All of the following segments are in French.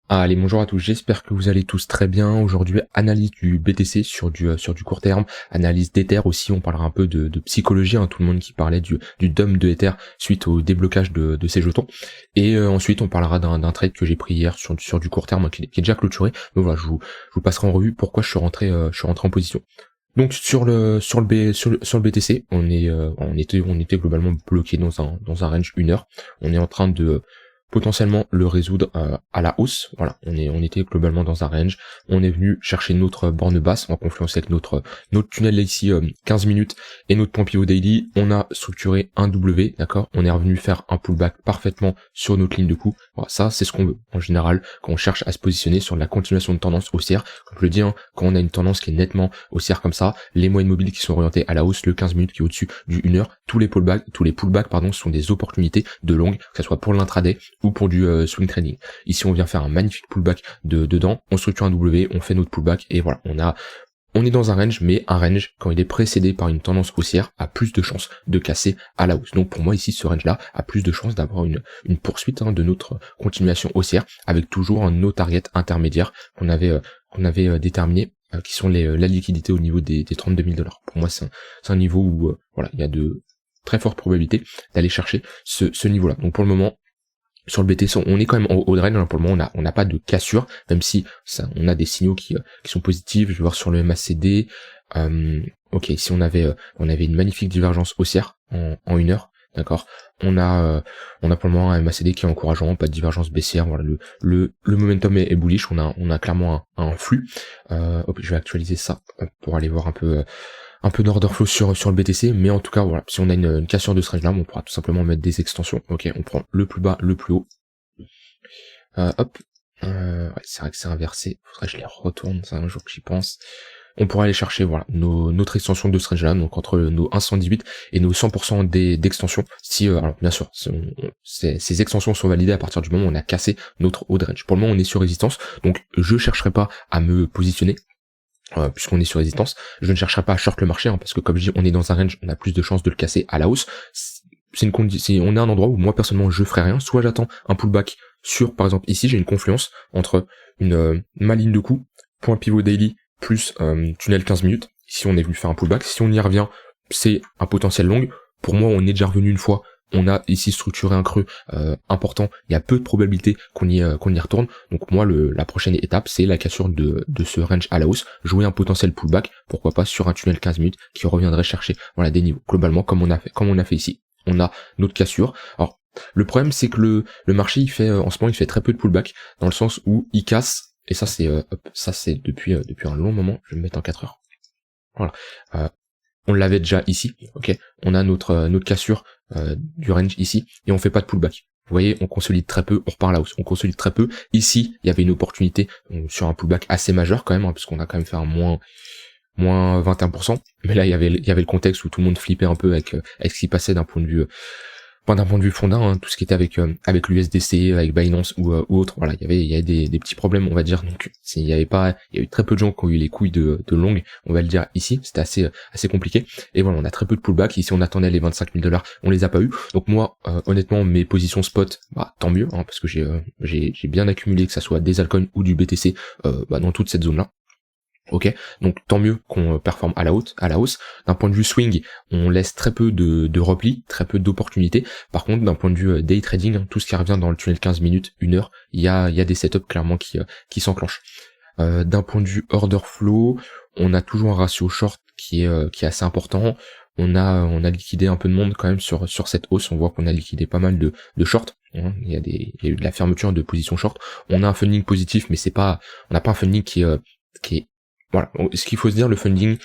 Allez, bonjour à tous, j'espère que vous allez tous très bien. Aujourd'hui, analyse du BTC sur du court terme, analyse d'Ether aussi, on parlera un peu de psychologie, hein, tout le monde qui parlait du dump de Ether suite au déblocage de ces jetons. Et ensuite, on parlera d'un trade que j'ai pris hier sur du court terme, qui est déjà clôturé. Donc voilà, je vous passerai en revue pourquoi je suis rentré en position. Donc sur le BTC, on était globalement bloqué dans un range 1 heure. On est en train de potentiellement le résoudre à la hausse. Voilà, on était globalement dans un range. On est venu chercher notre borne basse en confluence avec notre tunnel là ici 15 minutes et notre point pivot daily. On a structuré un W, d'accord. On est revenu faire un pullback parfaitement sur notre ligne de coup. Voilà, ça c'est ce qu'on veut en général quand on cherche à se positionner sur la continuation de tendance haussière. Comme je le dis, hein, quand on a une tendance qui est nettement haussière comme ça, les moyennes mobiles qui sont orientées à la hausse, le 15 minutes qui est au-dessus du 1 heure, tous les pullbacks sont des opportunités de longue, que ce soit pour l'intraday ou pour du swing trading. Ici on vient faire un magnifique pullback dedans, on structure un W, on fait notre pullback et voilà, on est dans un range, mais un range, quand il est précédé par une tendance haussière, a plus de chances de casser à la hausse. Donc pour moi ici, ce range-là a plus de chances d'avoir une poursuite de notre continuation haussière, avec toujours nos targets intermédiaires qu'on avait déterminés, qui sont la liquidité au niveau des 32 000 $. Pour moi, c'est un niveau où voilà, il y a de très fortes probabilités d'aller chercher ce niveau-là. Donc pour le moment, sur le BTC, on est quand même au range, hein, pour le moment on n'a pas de cassure, même si on a des signaux qui sont positifs. Je vais voir sur le MACD, ok, ici on avait une magnifique divergence haussière en 1 heure, d'accord. On a pour le moment un MACD qui est encourageant, pas de divergence baissière. Voilà, le momentum est bullish, on a clairement un flux. Je vais actualiser ça pour aller voir un peu d'order flow sur le BTC, mais en tout cas voilà, si on a une cassure de ce range là, on pourra tout simplement mettre des extensions. Ok, on prend le plus bas, le plus haut. Hop, ouais, c'est vrai que c'est inversé, faudrait que je les retourne, c'est un jour que j'y pense. On pourra aller chercher voilà notre extension de ce range là, donc entre nos 118 et nos 100% d'extension. Si alors bien sûr, ces extensions sont validées à partir du moment où on a cassé notre haut de range. Pour le moment on est sur résistance, donc je chercherai pas à me positionner. Puisqu'on est sur résistance, je ne chercherai pas à short le marché, hein, parce que comme je dis, on est dans un range, on a plus de chances de le casser à la hausse. On est un endroit où moi personnellement je ferai rien, soit j'attends un pullback sur, par exemple ici j'ai une confluence entre ma ligne de coup, point pivot daily plus tunnel 15 minutes. Ici on est venu faire un pullback, si on y revient, c'est un potentiel long. Pour moi on est déjà revenu une fois. On a ici structuré un creux important, il y a peu de probabilité qu'on y retourne. Donc moi la prochaine étape c'est la cassure de ce range à la hausse, jouer un potentiel pullback, pourquoi pas sur un tunnel 15 minutes qui reviendrait chercher voilà des niveaux. Globalement comme on a fait ici, on a notre cassure. Alors le problème c'est que le marché en ce moment il fait très peu de pullback, dans le sens où il casse, et ça c'est depuis un long moment. Je vais me mettre en 4 heures. Voilà. On l'avait déjà ici, ok. On a notre cassure du range ici, et on fait pas de pullback. Vous voyez, on consolide très peu, on repart à la hausse, on consolide très peu. Ici, il y avait une opportunité sur un pullback assez majeur quand même, hein, parce qu'on a quand même fait un moins 21%. Mais là, il y avait le contexte où tout le monde flippait un peu avec ce qui passait d'un point de vue fondin, hein, tout ce qui était avec l'USDC, avec Binance ou autre. Voilà, il y avait des petits problèmes, on va dire. Donc il y a eu très peu de gens qui ont eu les couilles de longue, on va le dire ici. C'était assez compliqué. Et voilà, on a très peu de pullback. Ici on attendait les 25 000 $, on les a pas eu. Donc moi honnêtement mes positions spot, tant mieux, hein, parce que j'ai bien accumulé, que ça soit des altcoins ou du BTC dans toute cette zone là. Ok, donc tant mieux qu'on performe à la hausse. D'un point de vue swing, on laisse très peu de repli, très peu d'opportunités. Par contre, d'un point de vue day trading, hein, tout ce qui revient dans le tunnel 15 minutes, 1 heure, il y a des setups clairement qui s'enclenchent. D'un point de vue order flow, on a toujours un ratio short qui est assez important. On a liquidé un peu de monde quand même sur cette hausse. On voit qu'on a liquidé pas mal de short. Hein. Il y a eu de la fermeture de position short. On a un funding positif, mais on n'a pas un funding qui est voilà, ce qu'il faut se dire, le funding,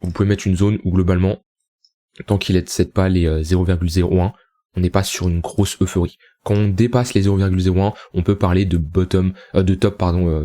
vous pouvez mettre une zone où globalement, tant qu'il n'excède pas les 0,01, on n'est pas sur une grosse euphorie. Quand on dépasse les 0,01, on peut parler de top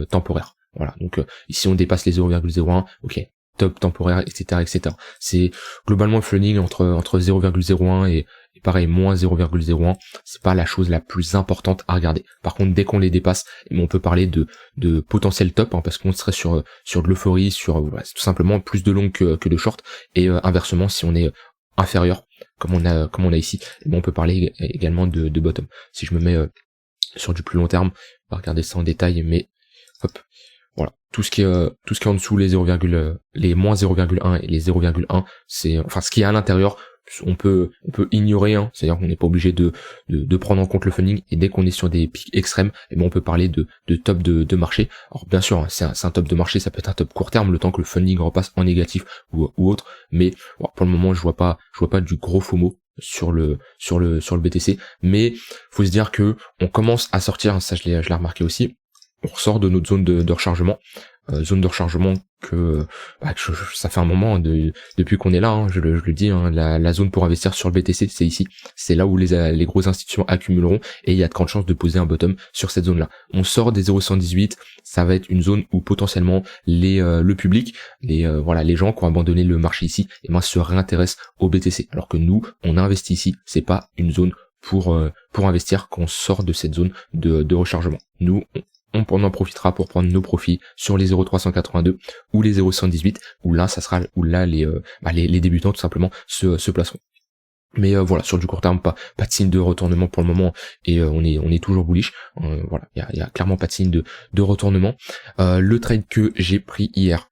temporaire. Voilà, donc ici on dépasse les 0,01, ok, top temporaire, etc. C'est globalement le funding entre 0,01 et pareil, moins 0,01, c'est pas la chose la plus importante à regarder. Par contre, dès qu'on les dépasse, on peut parler de potentiel top, hein, parce qu'on serait sur de l'euphorie, voilà, c'est tout simplement plus de long que de short, et inversement, si on est inférieur, comme on a ici, on peut parler également de bottom. Si je me mets sur du plus long terme, on va regarder ça en détail, mais hop, voilà, tout ce qui est en dessous, les les moins 0,1 et les 0,1, c'est, enfin, ce qui est à l'intérieur, on peut ignorer, hein, c'est-à-dire qu'on n'est pas obligé de prendre en compte le funding, et dès qu'on est sur des pics extrêmes, et ben on peut parler de top de marché. Alors bien sûr, hein, c'est un top de marché, ça peut être un top court terme, le temps que le funding repasse en négatif ou autre, mais bon, pour le moment, je vois pas du gros FOMO sur le BTC, mais faut se dire que on commence à sortir, ça je l'ai remarqué aussi, on ressort de notre zone de rechargement, que ça fait un moment depuis qu'on est là, hein, je le dis, hein, la zone pour investir sur le BTC, c'est ici, c'est là où les grosses institutions accumuleront, et il y a de grandes chances de poser un bottom sur cette zone là. On sort des 0,118, ça va être une zone où potentiellement le public, les gens qui ont abandonné le marché ici, et ben se réintéressent au BTC, alors que nous on investit ici, c'est pas une zone pour investir quand on sort de cette zone de rechargement. Nous on en profitera pour prendre nos profits sur les 0,382 ou les 0,118, où là les débutants tout simplement se placeront. Mais voilà, sur du court terme, pas de signe de retournement pour le moment, et on est toujours bullish. Voilà, il y a clairement pas de signe de retournement. Le trade que j'ai pris hier,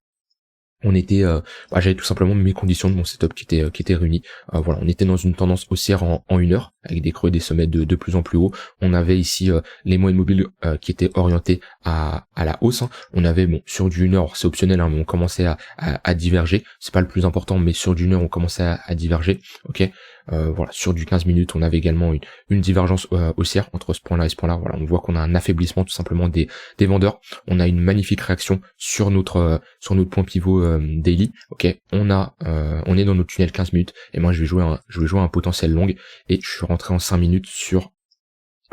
j'avais tout simplement mes conditions de mon setup qui étaient réunies. Voilà, on était dans une tendance haussière en 1 heure, avec des creux et des sommets de plus en plus haut. On avait ici les moyennes mobiles qui étaient orientés à la hausse, hein. On avait, bon, sur du 1 heure, c'est optionnel, hein, mais on commençait à diverger. C'est pas le plus important, mais sur du 1 heure, on commençait à diverger. Ok. Voilà, sur du 15 minutes, on avait également une divergence haussière entre ce point-là et ce point-là. Voilà, on voit qu'on a un affaiblissement tout simplement des vendeurs. On a une magnifique réaction sur notre point pivot daily. Ok, on est dans notre tunnel 15 minutes, et moi je vais jouer un potentiel long, et je suis rentré en 5 minutes sur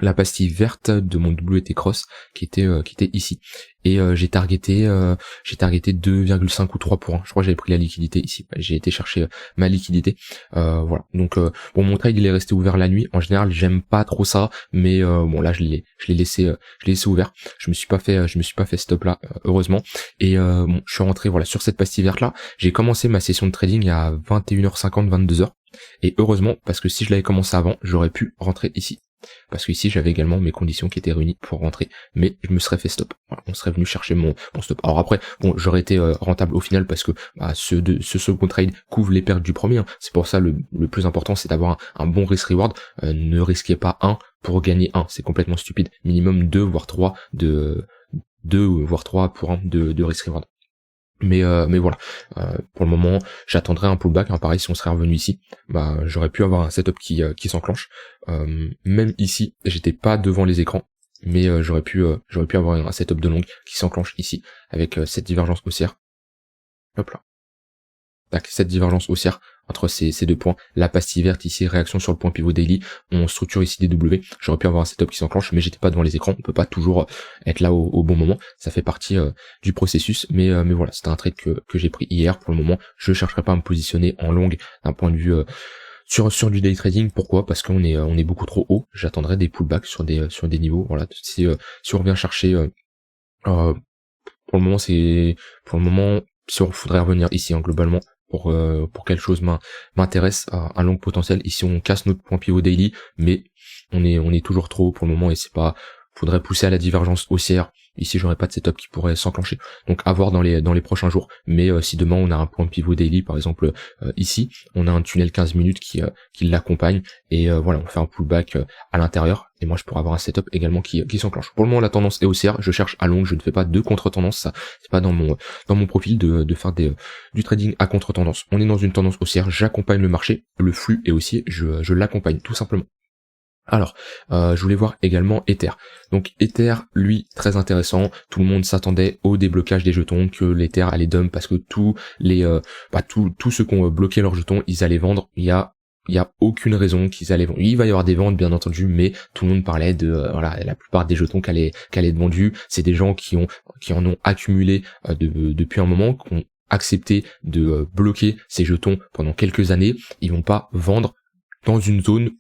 la pastille verte de mon WT Cross qui était ici, et j'ai targeté 2,5 ou 3 pour 1. Je crois que j'avais pris la liquidité ici, j'ai été chercher ma liquidité. Voilà, donc bon, mon trade il est resté ouvert la nuit. En général j'aime pas trop ça, mais bon, là je l'ai laissé ouvert. Je me suis pas fait stop là, heureusement, et bon, je suis rentré, voilà, sur cette pastille verte là. J'ai commencé ma session de trading à 21h50, 22h, et heureusement, parce que si je l'avais commencé avant, j'aurais pu rentrer ici, parce que ici j'avais également mes conditions qui étaient réunies pour rentrer, mais je me serais fait stop. Voilà, on serait venu chercher mon stop. Alors après, bon, j'aurais été rentable au final, parce que ce second trade couvre les pertes du premier, hein. C'est pour ça le plus important, c'est d'avoir un bon risk reward. Ne risquez pas 1 pour gagner 1, c'est complètement stupide. Minimum 2 voire 3 pour 1 de risk reward. Mais voilà, pour le moment j'attendrai un pullback, hein. Pareil, si on serait revenu ici, j'aurais pu avoir un setup qui s'enclenche. Même ici j'étais pas devant les écrans, mais j'aurais pu avoir un setup de long qui s'enclenche ici, avec cette divergence haussière. Hop là. Tac, cette divergence haussière entre ces deux points, la pastille verte ici, réaction sur le point pivot daily, on structure ici des W, j'aurais pu avoir un setup qui s'enclenche, mais j'étais pas devant les écrans, on peut pas toujours être là au bon moment, ça fait partie du processus, mais voilà, c'était un trade que j'ai pris hier. Pour le moment, je chercherai pas à me positionner en long d'un point de vue sur du day trading. Pourquoi? Parce qu'on est beaucoup trop haut, j'attendrai des pullbacks sur des niveaux. Voilà, si on revient chercher pour le moment, si on faudrait revenir ici, hein, globalement, pour quelque chose m'intéresse, un long potentiel. Ici on casse notre point pivot daily, mais on est toujours trop haut pour le moment, et c'est pas, faudrait pousser à la divergence haussière. Ici j'aurais pas de setup qui pourrait s'enclencher, donc à voir dans les prochains jours. Mais si demain on a un point pivot daily, par exemple ici, on a un tunnel 15 minutes qui l'accompagne, et voilà, on fait un pullback à l'intérieur, et moi je pourrais avoir un setup également qui s'enclenche. Pour le moment la tendance est haussière, je cherche à long, je ne fais pas de contre-tendance, ça c'est pas dans mon profil de faire du trading à contre-tendance. On est dans une tendance haussière, j'accompagne le marché, le flux est haussier, je l'accompagne tout simplement. Alors, je voulais voir également Ether. Donc Ether, lui, très intéressant. Tout le monde s'attendait au déblocage des jetons, que l'Ether allait dump, parce que tous ceux qui ont bloqué leurs jetons, ils allaient vendre. Il y a aucune raison qu'ils allaient vendre. Il va y avoir des ventes, bien entendu, mais tout le monde parlait de la plupart des jetons qui allaient être vendus. C'est des gens qui en ont accumulé depuis un moment, qui ont accepté de bloquer ces jetons pendant quelques années. Ils vont pas vendre dans une zone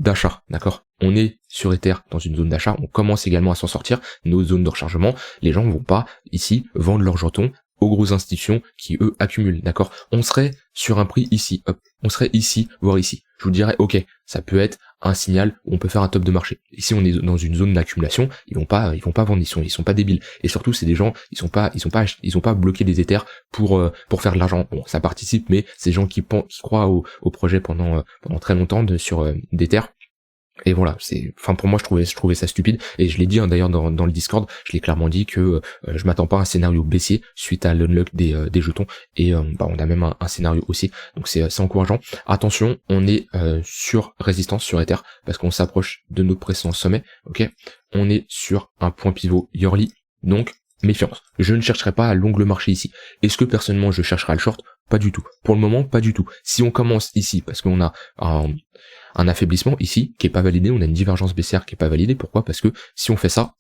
d'achat, d'accord? On est sur Ether dans une zone d'achat, on commence également à s'en sortir, nos zones de rechargement, les gens vont pas ici vendre leurs jetons aux grosses institutions qui eux accumulent, d'accord? On serait sur un prix ici, hop, on serait ici, voire ici. Je vous dirais, ok, ça peut être un signal où on peut faire un top de marché. Ici on est dans une zone d'accumulation, ils vont pas vendre, ils sont pas débiles. Et surtout c'est des gens, ils ont pas bloqué des Ethers pour faire de l'argent. Bon, ça participe, mais c'est des gens qui croient au projet pendant très longtemps sur d'Ether. Et voilà, pour moi je trouvais ça stupide, et je l'ai dit d'ailleurs dans le Discord, je l'ai clairement dit que je m'attends pas à un scénario baissier suite à l'unlock des jetons, et on a même un scénario aussi, donc c'est encourageant. Attention, on est sur résistance sur Ether, parce qu'on s'approche de notre précédent sommet, ok, on est sur un point pivot yearly, donc méfiance. Je ne chercherai pas à longue le marché ici. Est-ce que personnellement je chercherai à le short? Pas du tout. Pour le moment, pas du tout. Si on commence ici, parce qu'on a un affaiblissement ici qui est pas validé, on a une divergence baissière qui est pas validée. Pourquoi? Parce que si on fait ça,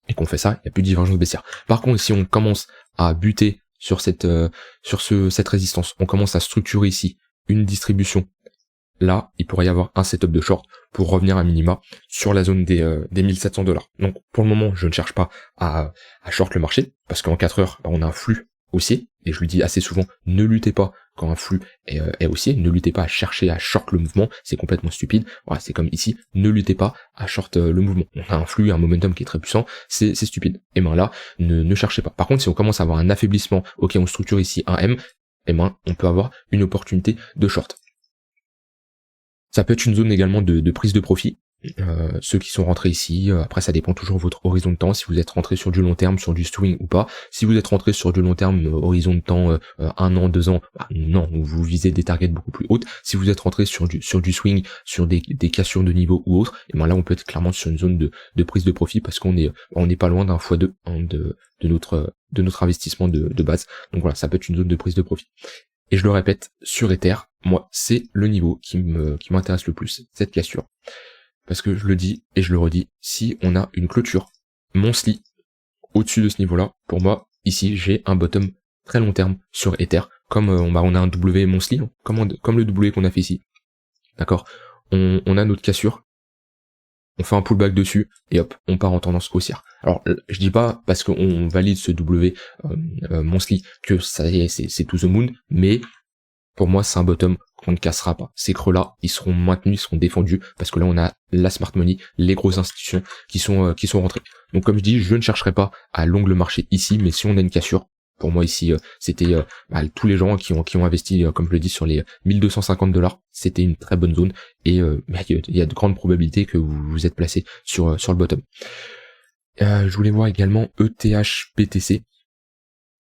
et qu'on fait ça, il n'y a plus de divergence baissière. Par contre, si on commence à buter sur cette résistance, on commence à structurer ici une distribution, là, il pourrait y avoir un setup de short pour revenir à minima sur la zone des $1700. Donc, pour le moment, je ne cherche pas à short le marché, parce qu'en 4 heures, on a un flux haussier, et je lui dis assez souvent, ne luttez pas quand un flux est haussier, ne luttez pas à chercher à short le mouvement, c'est complètement stupide. Voilà, c'est comme ici, ne luttez pas à short le mouvement. On a un flux, un momentum qui est très puissant, c'est stupide. Et ben là, ne cherchez pas. Par contre, si on commence à avoir un affaiblissement, ok, on structure ici un M, et ben on peut avoir une opportunité de short. Ça peut être une zone également de prise de profit. Ceux qui sont rentrés ici, après ça dépend toujours de votre horizon de temps, si vous êtes rentré sur du long terme, sur du swing ou pas. Si vous êtes rentré sur du long terme, horizon de temps 1 an, 2 ans, non, vous visez des targets beaucoup plus hautes. Si vous êtes rentré sur du swing, sur des cassures de niveau ou autre, et ben là on peut être clairement sur une zone de prise de profit, parce qu'on est pas loin d'un x2 de notre investissement de base. Donc voilà, ça peut être une zone de prise de profit. Et je le répète, sur Ether, moi c'est le niveau qui m'intéresse le plus, cette cassure. Parce que je le dis et je le redis, si on a une clôture monthly au-dessus de ce niveau-là, pour moi, ici, j'ai un bottom très long terme sur Ether, comme on a un W monthly, comme le W qu'on a fait ici. D'accord? On a notre cassure, on fait un pullback dessus, et hop, on part en tendance haussière. Alors, je dis pas parce qu'on valide ce W monthly que ça y est, c'est to the moon, mais pour moi, c'est un bottom qu'on ne cassera pas. Ces creux-là, ils seront maintenus, ils seront défendus, parce que là, on a la smart money, les grosses institutions qui sont rentrées. Donc, comme je dis, je ne chercherai pas à long le marché ici, mais si on a une cassure, pour moi ici, c'était tous les gens qui ont investi, comme je le dis, sur les $1250, c'était une très bonne zone, et il y a de grandes probabilités que vous êtes placé sur le bottom. Je voulais voir également ETH BTC.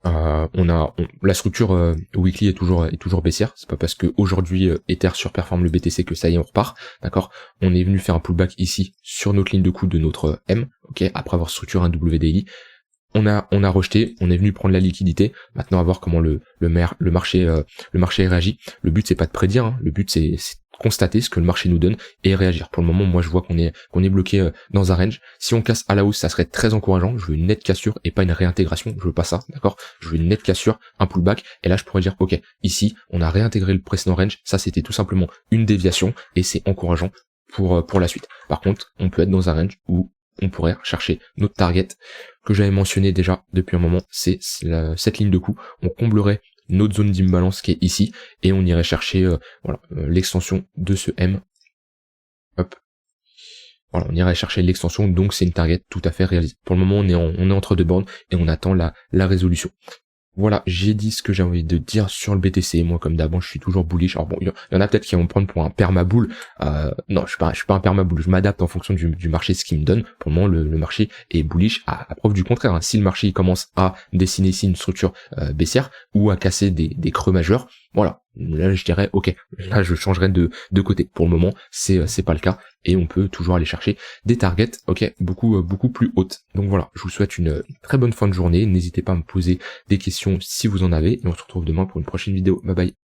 La structure weekly est toujours baissière. C'est pas parce que aujourd'hui Ether surperforme le BTC que ça y est, on repart. D'accord? On est venu faire un pullback ici sur notre ligne de coup de notre M, ok, après avoir structuré un WDI. On a rejeté, on est venu prendre la liquidité. Maintenant, à voir comment le marché réagit. Le but c'est pas de prédire, hein. Le but c'est constater ce que le marché nous donne et réagir. Pour le moment, moi je vois qu'on est bloqué dans un range. Si on casse à la hausse, ça serait très encourageant. Je veux une nette cassure et pas une réintégration. Je veux pas ça, d'accord? Je veux une nette cassure, un pullback, et là je pourrais dire ok, ici on a réintégré le précédent range. Ça c'était tout simplement une déviation et c'est encourageant pour la suite. Par contre, on peut être dans un range où on pourrait chercher notre target que j'avais mentionné déjà depuis un moment, c'est cette ligne de coup. On comblerait notre zone d'imbalance qui est ici, et on irait chercher l'extension de ce M. Hop. Voilà, on irait chercher l'extension, donc c'est une target tout à fait réalisée. Pour le moment, on est entre deux bornes et on attend la résolution. Voilà, j'ai dit ce que j'ai envie de dire sur le BTC. Moi, comme d'avant, je suis toujours bullish. Alors bon, il y en a peut-être qui vont me prendre pour un permabull. Non, je suis pas un permabull. Je m'adapte en fonction du marché, ce qu'il me donne. Pour le moment, le marché est bullish à preuve du contraire, hein. Si le marché commence à dessiner ici une structure baissière ou à casser des creux majeurs, voilà. Là, je dirais, ok, là, je changerai de côté. Pour le moment, c'est pas le cas, et on peut toujours aller chercher des targets, ok, beaucoup plus hautes. Donc voilà, je vous souhaite une très bonne fin de journée. N'hésitez pas à me poser des questions si vous en avez, et on se retrouve demain pour une prochaine vidéo. Bye bye.